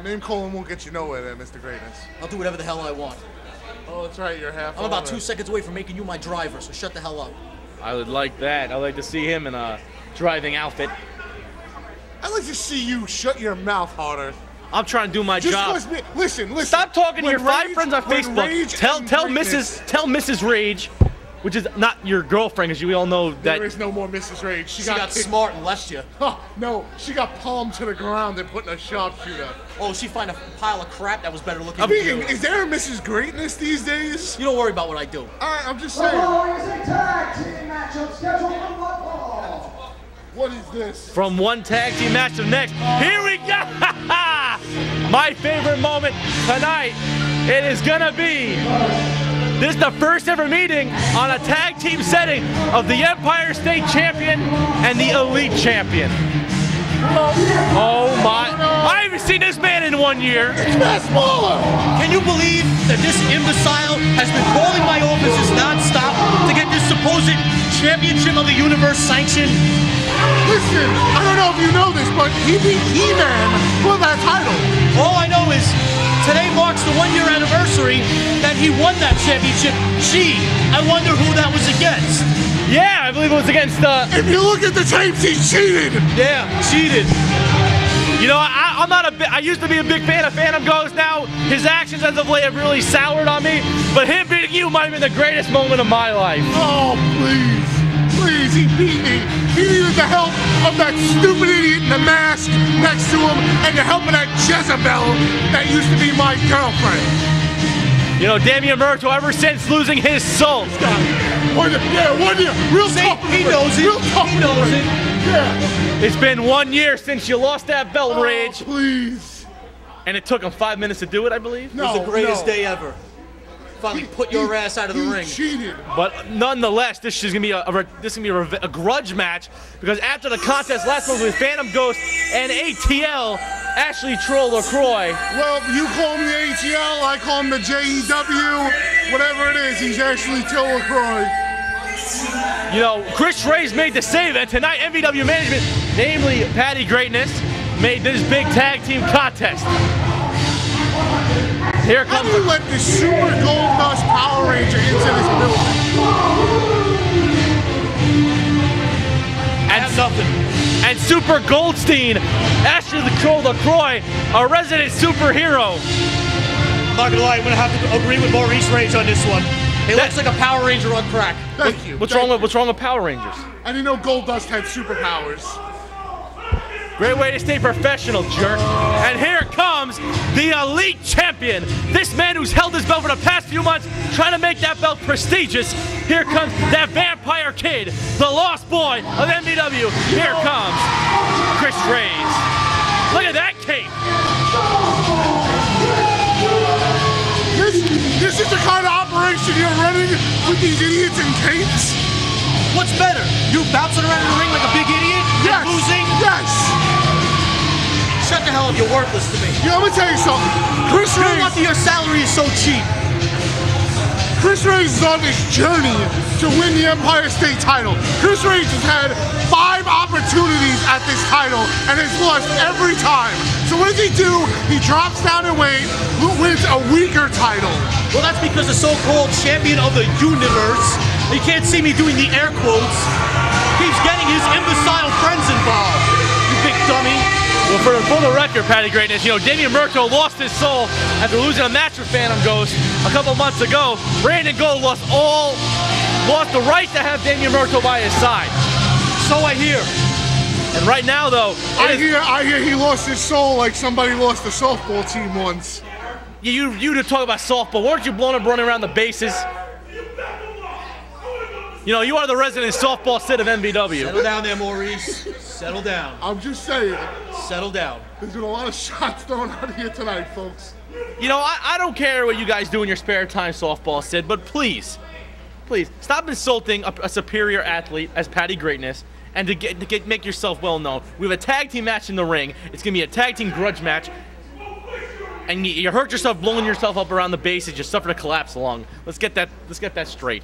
Name calling won't get you nowhere there, Mr. Greatness. I'll do whatever the hell I want. Oh, that's right, you're half I'm about 2 seconds away from making you my driver, so shut the hell up. I would like that. I'd like to see him in a driving outfit. I'd like to see you shut your mouth harder. I'm trying to do my job. Listen. Stop talking to your 5 friends on Facebook. Tell Mrs. Rage, which is not your girlfriend, because we all know that. There is no more Mrs. Rage. She got smart and left you. Oh, no, she got palmed to the ground and put in a sharpshooter. Oh, she found a pile of crap that was better looking Speaking, is there a Mrs. Greatness these days? You don't worry about what I do. Alright, I'm just saying. What is this? From one tag team match to the next. Here we go! My favorite moment tonight. It is gonna be. This is the first ever meeting on a tag team setting of the Empire State Champion and the Elite Champion. Oh my! I haven't seen this man in 1 year. It's smaller. Can you believe that this imbecile has been calling my offices non-stop to get this supposed championship of the universe sanctioned? Listen, I don't know if you know this, but he beat He-Man for that title. All I know is today marks the 1 year anniversary that he won that championship. Gee, I wonder who that was against. Yeah, I believe it was against If you look at the tapes, he cheated. Yeah, cheated. You know, I'm not I used to be a big fan of Phantom Ghost. Now his actions as of late have really soured on me. But him beating you might have been the greatest moment of my life. Oh, please, he beat me. He needed the help of that stupid idiot in the mask next to him and the help of that Jezebel that used to be my girlfriend. You know, Damien Muerto, ever since losing his soul. 1 year. Real tough. He knows it. He knows it. Yeah. It's been 1 year since you lost that belt, Rage. Please. And it took him 5 minutes to do it, I believe. It was the greatest day ever. Finally put your ass out of the ring. Cheated. But nonetheless, this is gonna be a grudge match, because after the contest last month with Phantom Ghost and ATL, Ashley Troll Lacroix. Well, you call him the ATL, I call him the JEW. Whatever it is, he's Ashley Troll Lacroix. You know, Chris Raze made the save, and tonight MvW management, namely Patty Greatness, made this big tag team contest. Here comes. How do you let the Super Gold Dust Power Ranger into this building? And nothing. And Super Goldstein, Ashley the Troll Lacroix, a resident superhero. I'm not gonna lie, I'm gonna have to agree with Maurice Rage on this one. He looks like a Power Ranger on crack. Thank you. What's wrong with Power Rangers? I didn't know Gold Dust had superpowers. Great way to stay professional, jerk. And here comes the Elite Champion. This man who's held his belt for the past few months, trying to make that belt prestigious. Here comes that vampire kid, the lost boy of MvW. Here comes Chris Raze. Look at that cape. This is the kind of operation you're running with these idiots in capes? What's better? You bouncing around in the ring like a big idiot? Yes. And losing? Yes. Shut the hell up, you're worthless to me. Yeah, I'm gonna tell you something. Chris You're Raze, lucky your salary is so cheap. Chris Raze is on this journey to win the Empire State title. Chris Raze has had 5 opportunities at this title and has lost every time. So what does he do? He drops down in weight, wins a weaker title. Well, that's because the so-called champion of the universe, you can't see me doing the air quotes, keeps getting his imbecile friends involved. You big dummy. Well, for the record, Patty Greatness, you know, Damien Muerto lost his soul after losing a match with Phantom Ghost a couple months ago. Brandon Gold lost the right to have Damien Muerto by his side. So I hear. And right now, though, I hear he lost his soul like somebody lost a softball team once. You to talk about softball, weren't you blown up running around the bases? You know, you are the resident softball Sid of MvW. Settle down there, Maurice. Settle down. I'm just saying. Settle down. There's been a lot of shots thrown out here tonight, folks. You know, I don't care what you guys do in your spare time, softball Sid, but please, stop insulting a superior athlete as Patty Greatness, and to make yourself well known. We have a tag team match in the ring. It's gonna be a tag team grudge match. And you hurt yourself blowing yourself up around the bases. You suffered a collapse lung. Let's get that straight,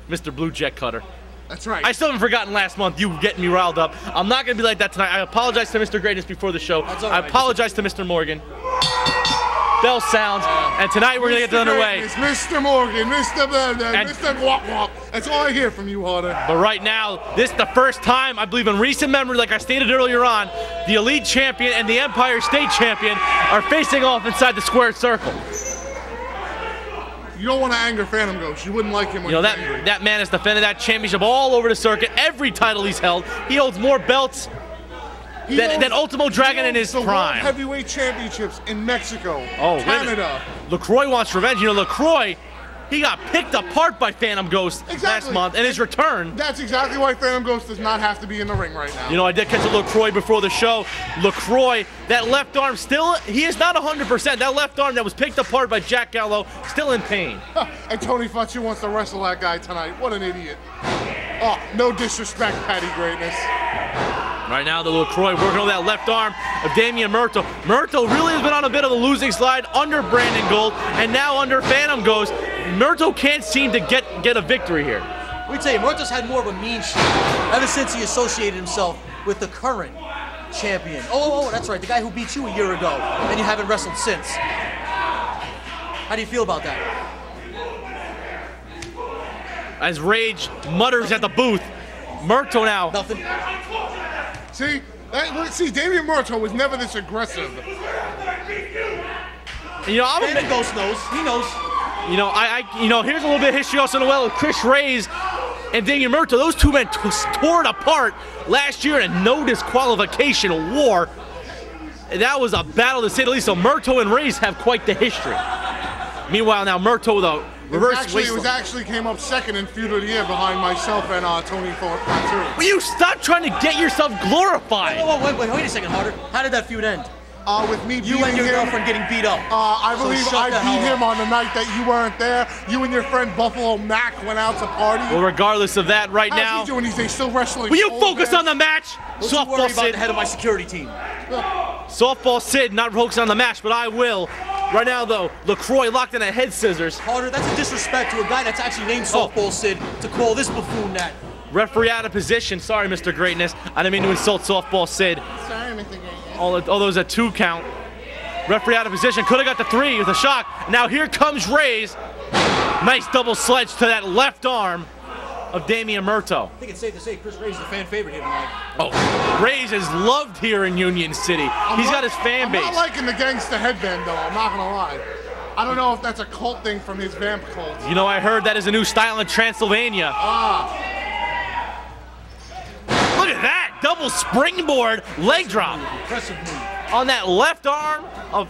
Mr. Blue Jet Cutter. That's right. I still haven't forgotten last month, you getting me riled up. I'm not going to be like that tonight. I apologize to Mr. Greatness before the show. I apologize to Mr. Morgan. Bell sounds, and tonight we're going to get underway. Mr. Morgan, Mr. Mr. Wop Wop. That's all I hear from you, Harder. But right now, this is the first time, I believe in recent memory, like I stated earlier on, the Elite Champion and the Empire State Champion are facing off inside the square circle. You don't want to anger Phantom Ghost. You wouldn't like him when you know, he's angry. that man has defended that championship all over the circuit. Every title he's held. He holds more belts than Ultimo Dragon in his prime. World Heavyweight championships in Mexico, Canada. Lacroix wants revenge. You know, Lacroix, he got picked apart by Phantom Ghost last month in his return. That's exactly why Phantom Ghost does not have to be in the ring right now. You know, I did catch a Lacroix before the show. Lacroix, that left arm still, he is not 100%. That left arm that was picked apart by Jack Gallo, still in pain. And Tony Fletcher wants to wrestle that guy tonight. What an idiot. Oh, no disrespect, Patty Greatness. Right now, the Lacroix working on that left arm of Damien Muerto. Muerto really has been on a bit of a losing slide under Brandon Gold and now under Phantom Ghost. Muerto can't seem to get a victory here. Let me tell you, Muerto's had more of a mean streak ever since he associated himself with the current champion. Oh, that's right, the guy who beat you a year ago, and you haven't wrestled since. How do you feel about that? As Rage mutters at the booth, Muerto now. Nothing. See, Damien Muerto was never this aggressive. You know, Phantom Ghost knows. He knows. You know, here's a little bit of history also in the well of Chris Raze and Damien Muerto. Those two men tore it apart last year in a no disqualification war. That was a battle to say the least. So Muerto and Raze have quite the history. Meanwhile, now Muerto, the reverse It actually came up second in Feud of the Year behind myself and Tony Fletcher. Will you stop trying to get yourself glorified? Wait a second, Harder. How did that feud end? With me beating you and your him, girlfriend getting beat up. I believe I beat him on the night that you weren't there. You and your friend Buffalo Mac went out to party. Well, regardless of that, right now. How's he doing these days? Still wrestling? Will you focus on the match? Don't worry about the head of my security team. Softball Sid, not focusing on the match, but I will. Right now, though, Lacroix locked in a head scissors. Harder, that's a disrespect to a guy that's actually named Softball Sid to call this buffoon that. Referee out of position. Sorry, Mr. Greatness. I didn't mean to insult Softball Sid. Sorry, Mr. Greatness. Although there's a 2 count. Referee out of position. Could have got the 3 with a shock. Now here comes Raze. Nice double sledge to that left arm of Damien Muerto. I think it's safe to say Chris Raze is a fan favorite here tonight. Oh, Raze is loved here in Union City. He's got his fan base. I'm not liking the gangsta headband, though. I'm not going to lie. I don't know if that's a cult thing from his vamp cult. You know, I heard that is a new style in Transylvania. Look at that. Double springboard leg drop. Impressive move. On that left arm of...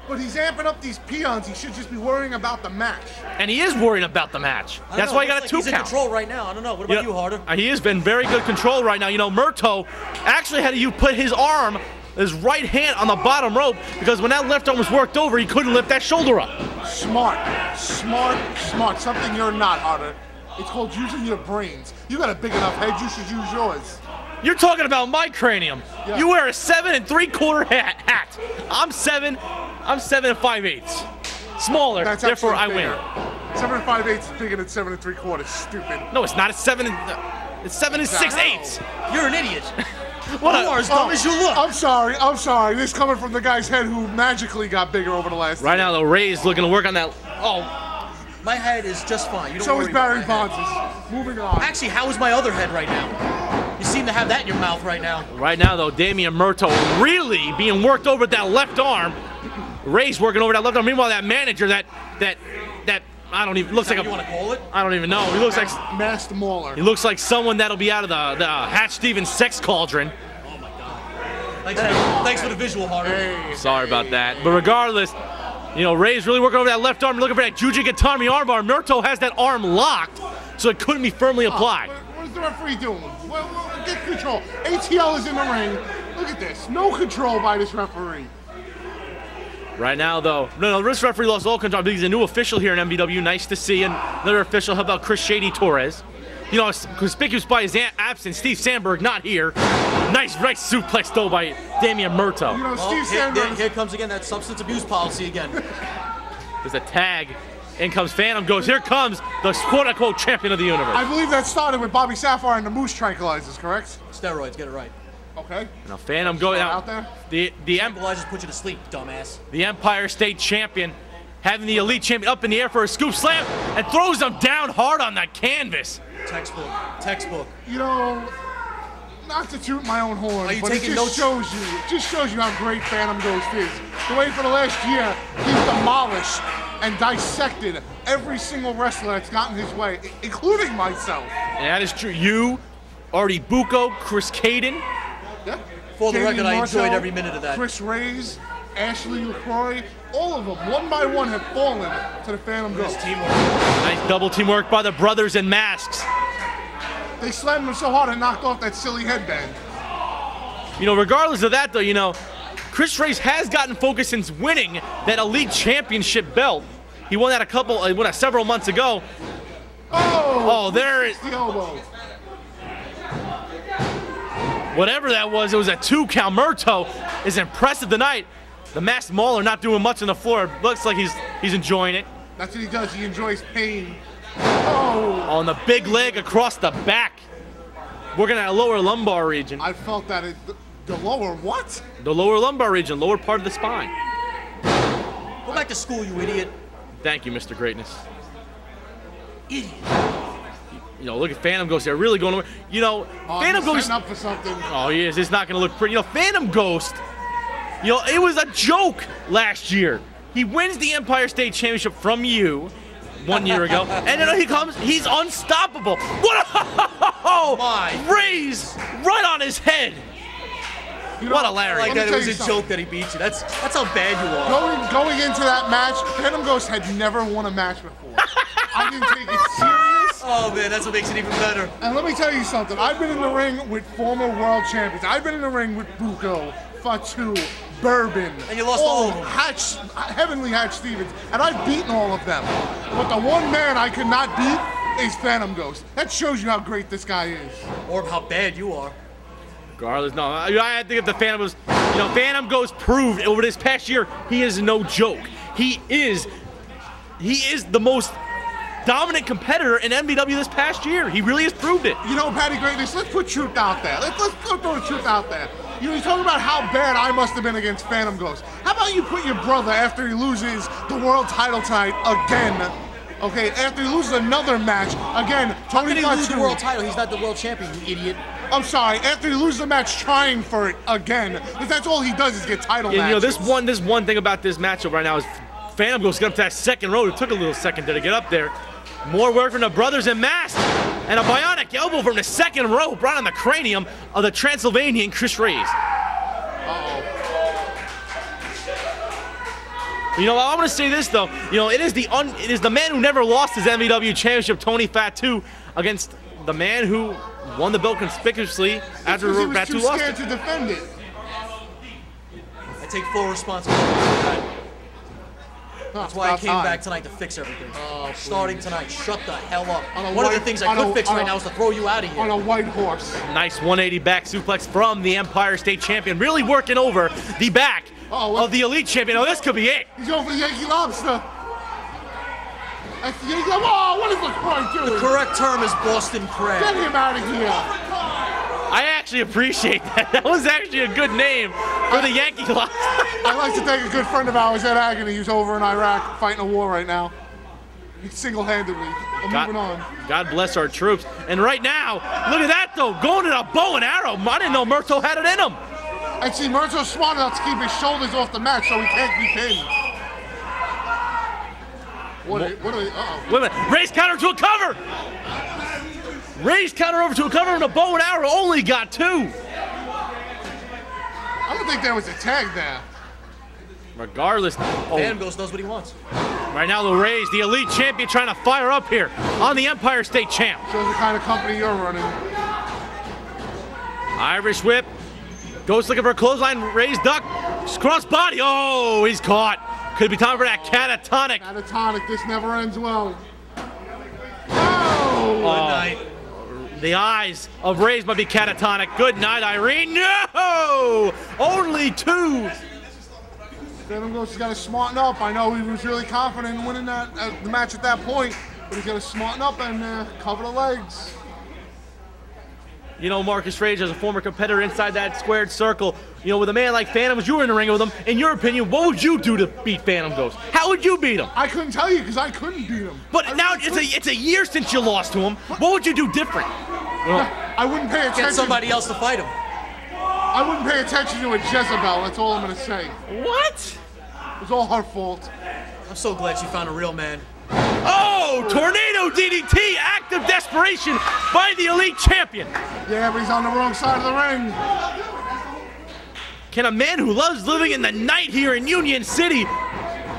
But he's amping up these peons. He should just be worrying about the match. And he is worrying about the match. That's why he got a 2 count. He's in control right now. I don't know. What about you, Harder? He has been very good control right now. You know, Muerto actually had to put his arm, his right hand on the bottom rope, because when that left arm was worked over, he couldn't lift that shoulder up. Smart. Something you're not, Harder. It's called using your brains. You got a big enough head, you should use yours. You're talking about my cranium. Yeah. You wear a 7 3/4 hat. I'm 7 5/8. Smaller, That's therefore I bigger. win. 7 5/8 is bigger than 7 3/4. Stupid. No, it's not. It's 7 6/8. You're an idiot. What you are as dumb as you look. I'm sorry. This coming from the guy's head who magically got bigger over the last Right now, the Raze looking to work on that. My head is just fine. You don't So worry is Barry about my head. Bonds'. Moving on. Actually, how is my other head right now? You seem to have that in your mouth right now. Right now, though, Damien Muerto really being worked over with that left arm. Raze working over that left arm. Meanwhile, that manager, that I don't even looks like you want to call it? I don't even know. He looks like masked mauler. He looks like someone that'll be out of the Hatch Stevens sex cauldron. Oh my God. Thanks for the visual, Harder. Hey, Sorry about that. But regardless, you know, Raze really working over that left arm, looking for that Juji Gatami armbar. Muerto has that arm locked, so it couldn't be firmly applied. What is the referee doing? Well, get control. ATL is in the ring. Look at this. No control by this referee. Right now, though, no, this referee lost all control. He's a new official here in MvW. Nice to see. And another official, how about Chris Shady Torres? You know, conspicuous by his absence, Steve Sandberg not here. Nice right suplex, though, by Damien Muerto. You know, Steve Sandberg. Here comes again that substance abuse policy again. There's a tag. In comes Phantom Ghost. Here comes the quote-unquote champion of the universe. I believe that started with Bobby Sapphire and the Moose tranquilizers, correct? Steroids, get it right. Okay. Now Phantom Ghost out there. The Tranquilizers put you to sleep, dumbass. The Empire State Champion having the Elite Champion up in the air for a scoop slam and throws him down hard on that canvas. Textbook. You know, not to toot my own horn, Are you but taking it notes? just shows you how great Phantom Ghost is. The way for the last year, he's demolished and dissected every single wrestler that's gotten his way, including myself. And that is true. You, Artie Bucco, Chris Caden. Yeah. For the Damien record, I enjoyed Muerto, every minute of that. Chris Raze, Ashley Lacroix, all of them, one by one, have fallen to the Phantom Ghost. Teamwork. Nice double teamwork by the brothers in masks. They slammed him so hard and knocked off that silly headband. You know, regardless of that, though, you know, Chris Raze has gotten focused since winning that Elite Championship belt. He won that several months ago. Oh, there it is. The elbow. Whatever that was, it was a 2 count. Muerto is impressive tonight. The masked Mauler not doing much on the floor. Looks like he's enjoying it. That's what he does. He enjoys pain. Oh. On the big leg across the back. Working at a lower lumbar region. I felt that the lower what? The lower lumbar region, lower part of the spine. Go back to school, you idiot. Thank you, Mr. Greatness. Idiot. You know, look at Phantom Ghost there, really going. You know, Phantom he's Ghost. setting up for something. Oh, he is. It's not going to look pretty. You know, Phantom Ghost. You know, it was a joke last year. He wins the Empire State Championship from you 1 year ago, and then he comes. He's unstoppable. What a Raze right on his head. You know, What a Larry. Like Let me that it tell was you a something. joke that he beat you. That's how bad you are. Going into that match, Phantom Ghost had never won a match before. I didn't take it serious. Oh man, that's what makes it even better. And let me tell you something. I've been in the ring with former world champions. I've been in the ring with Bucco, Fatu, Bourbon. And you lost all of them. Heavenly Hatch Stevens. And I've beaten all of them. But the one man I could not beat is Phantom Ghost. That shows you how great this guy is. Or how bad you are. Regardless, no. I think if the Phantom was, you know, Phantom Ghost proved over this past year he is no joke. He is the most dominant competitor in MvW this past year. He really has proved it. You know, Patty Greatness, let's put truth out there. Let's throw the truth out there. You know, you're talking about how bad I must have been against Phantom Ghost. How about you put your brother after he loses the world title tonight again? Okay, after he loses another match again. How can he lose the Fatu. world title? He's not the world champion, you idiot. I'm sorry, after he loses the match trying for it again. Because that's all he does is get title Yeah, you know, matches. this one thing about this matchup right now is Phantom Ghost got up to that second row. It took a little second to get up there. More work from the brothers in mask. And a bionic elbow from the second row brought on the cranium of the Transylvanian Chris Raze. You know, I want to say this though. You know, it is the man who never lost his MvW championship, Tony Fatu, against the man who won the belt conspicuously after Because he was Fatu too lost scared it. to defend it. I take full responsibility for that. That's why I came back tonight to fix everything. Starting tonight, shut the hell up. One of the things I could fix right now is to throw you out of here. On a white horse. Nice 180 back suplex from the Empire State Champion, really working over the back of the Elite Champion. Oh, this could be it. He's going for the Yankee Lobster. That's the Yankee Lobster. Oh, what is LaCroix doing? The correct term is Boston Crab. Get him out of here. I actually appreciate that. That was actually a good name for the Yankee Lobster. I'd like to thank a good friend of ours, Ed Agony, who's over in Iraq fighting a war right now. Single-handedly. Moving on. God bless our troops. And right now, look at that though, going to the bow and arrow. I didn't know Muerto had it in him. And see, Muerto's smart enough to keep his shoulders off the mat so he can't be pinned. What are they? Uh-oh. Wait a minute, Raze counter to a cover. Raze counter over to a cover and a bow and arrow, only got 2. I don't think there was a tag there. Regardless, Phantom Ghost knows what he wants. right now the Raze, the Elite Champion, trying to fire up here on the Empire State Champ. Shows the kind of company you're running. Irish whip. Ghost looking for a clothesline. Raze duck. Cross body. Oh, he's caught. Could be time for that catatonic. Catatonic, this never ends well. Good night. The eyes of Raze might be catatonic. Good night, Irene. No! Only 2. Phantom Ghost has got to smarten up. I know he was really confident in winning the match at that point, but he's got to smarten up and cover the legs. You know, Marcus Raze, as a former competitor inside that squared circle, you know, with a man like Phantom, as you were in the ring with him, in your opinion, what would you do to beat Phantom Ghost? How would you beat him? I couldn't tell you because I couldn't beat him. But now it's a year since you lost to him. What would you do different? Well, I wouldn't pay attention. Get somebody else to fight him. I wouldn't pay attention to a Jezebel, that's all I'm going to say. What? It was all her fault. I'm so glad she found a real man. Oh, tornado DDT, act of desperation by the Elite Champion. Yeah, but he's on the wrong side of the ring. Can a man who loves living in the night here in Union City,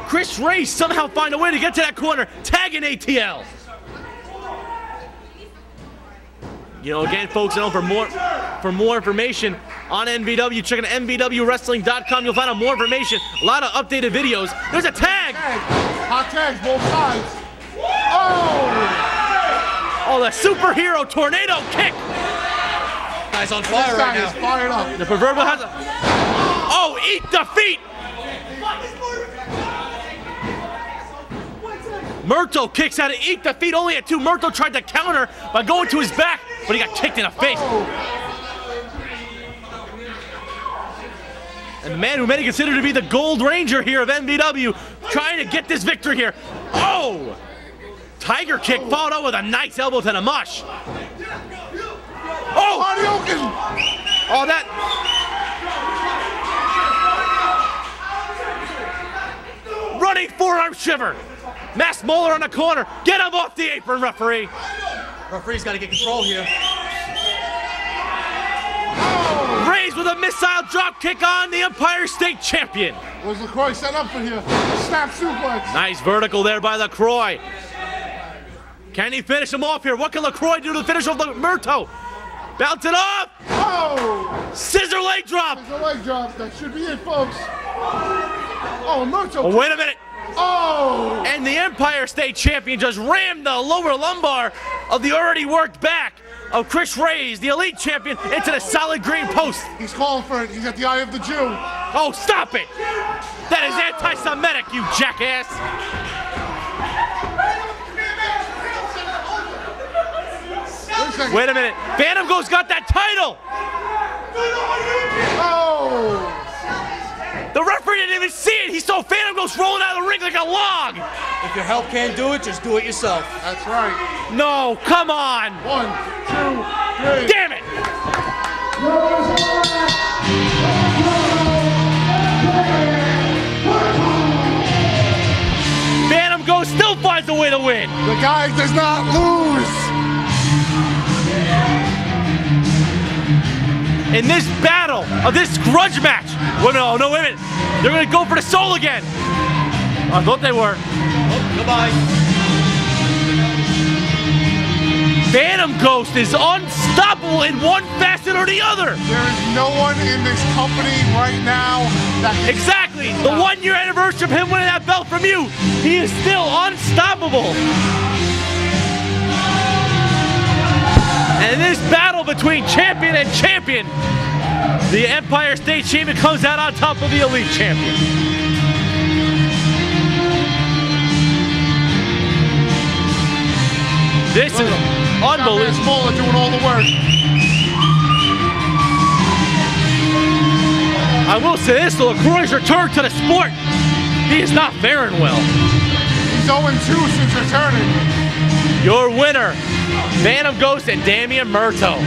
Chris Raze, somehow find a way to get to that corner, tagging ATL? You know, again, folks, you know, for more information on MvW, check out MvWWrestling.com. You'll find out more information, a lot of updated videos. There's a tag. Hot tags, both sides. Oh! Oh, the superhero tornado kick. Guy's on fire right now. This guy is fired up. The proverbial has a... Oh, eat defeat. Muerto kicks out of eat defeat, only at 2. Muerto tried to counter by going to his back, but he got kicked in the face. Oh. And the man who many consider to be the Gold Ranger here of MvW, trying to get this victory here. Oh! Tiger kick followed up with a nice elbow to the mush. Oh! Oh, that... Running forearm shiver. Mass Molar on the corner. Get him off the apron, referee. Referee's got to get control here. Raze with a missile drop kick on the Empire State Champion. Was Lacroix set up for here? Snap suplex. Nice vertical there by Lacroix. Can he finish him off here? What can Lacroix do to finish off Muerto? Bounce it off. Oh! Scissor leg drop. Scissor leg drop. That should be it, folks. Oh, Muerto. Oh, wait a minute. Oh! And the Empire State Champion just rammed the lower lumbar of the already worked back of Chris Raze, the Elite Champion, into the solid green post. He's calling for it. He's at the eye of the Jew. Oh, stop it! That is anti-Semitic, you jackass! Wait a minute. Phantom Ghost got that title! Oh! The referee didn't even see it. He saw Phantom Ghost rolling out of the ring like a log. If your help can't do it, just do it yourself. That's right. No, come on. 1, 2, 3. Damn it. Phantom Ghost still finds a way to win. The guy does not lose. In this battle of this grudge match. Wait a minute, oh, no, wait a minute. They're gonna go for the soul again. I thought they were. Oh, goodbye. Phantom Ghost is unstoppable in one facet or the other. There is no one in this company right now that can... Exactly. The 1-year anniversary of him winning that belt from you, he is still unstoppable. And in this battle between champion and champion, the Empire State Champion comes out on top of the Elite Champion. This is unbelievable. Smaller doing all the work. I will say this, the Lacroix's return to the sport, he is not faring well. He's 0-2 since returning. Your winner, Phantom Ghost and Damien Muerto.